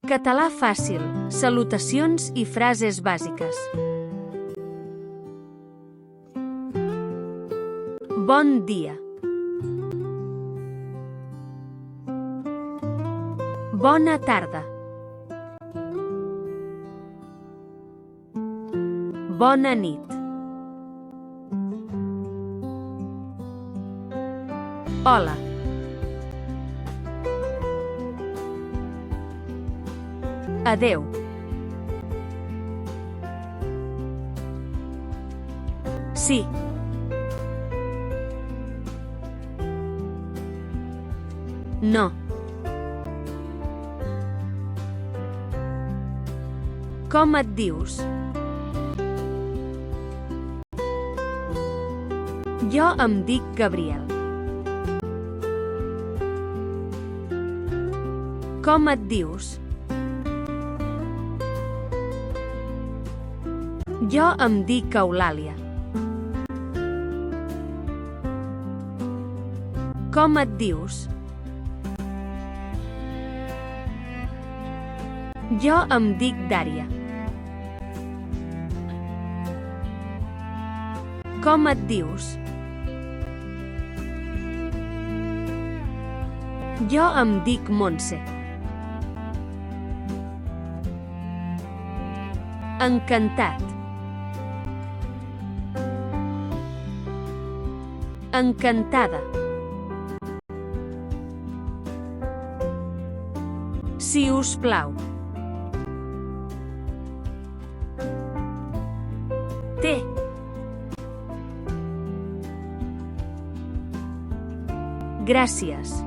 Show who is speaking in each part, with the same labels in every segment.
Speaker 1: Català fàcil, salutacions i frases bàsiques. Bon dia. Bona tarda. Bona nit. Hola. Adeu. Sí. No. Com et dius? Jo em dic Gabriel. Com et dius? Jo em dic Eulàlia. Com et dius? Jo em dic Dària. Com et dius? Jo em dic Montse. Encantat. Encantada. Si us plau. Té. Gràcies.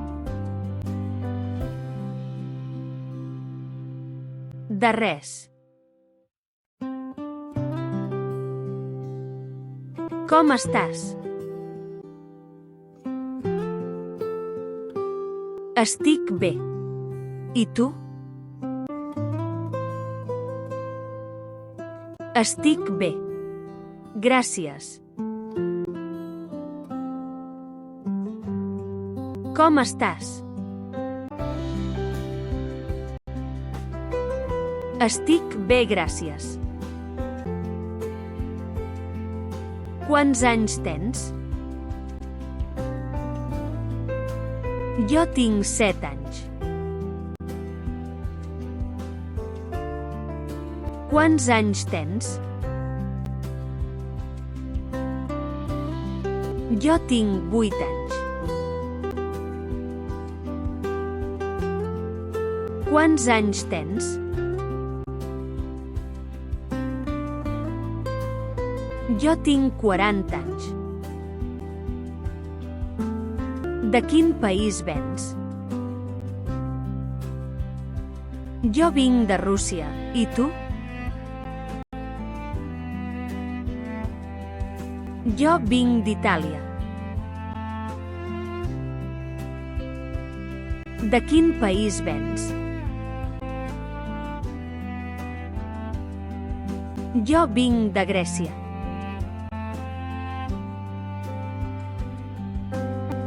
Speaker 1: De res. Com estàs? Estic bé. I tu? Estic bé. Gràcies. Com estàs? Estic bé, gràcies. Quants anys tens? Jo tinc 7 anys. Quants anys tens? Jo tinc 8 anys. Quants anys tens? Jo tinc 40 anys. De quin país vens? Jo vinc de Rússia. I tu? Jo vinc d'Itàlia. De quin país vens? Jo vinc de Grècia.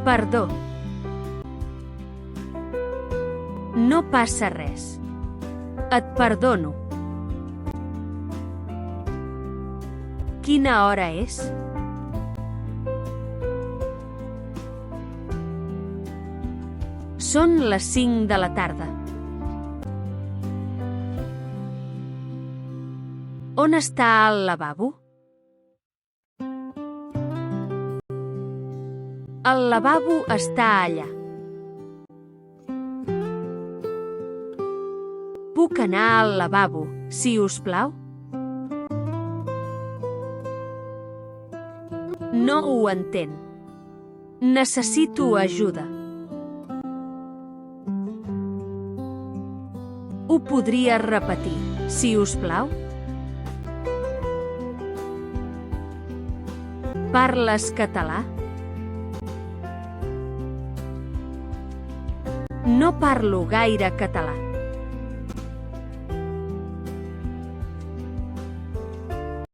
Speaker 1: Perdó. No passa res. Et perdono. Quina hora és? Són les 5 de la tarda. On està el lavabo? El lavabo està allà. Puc anar al lavabo, si us plau? No ho entenc. Necessito ajuda. Ho podries repetir, si us plau? Parles català? No parlo gaire català.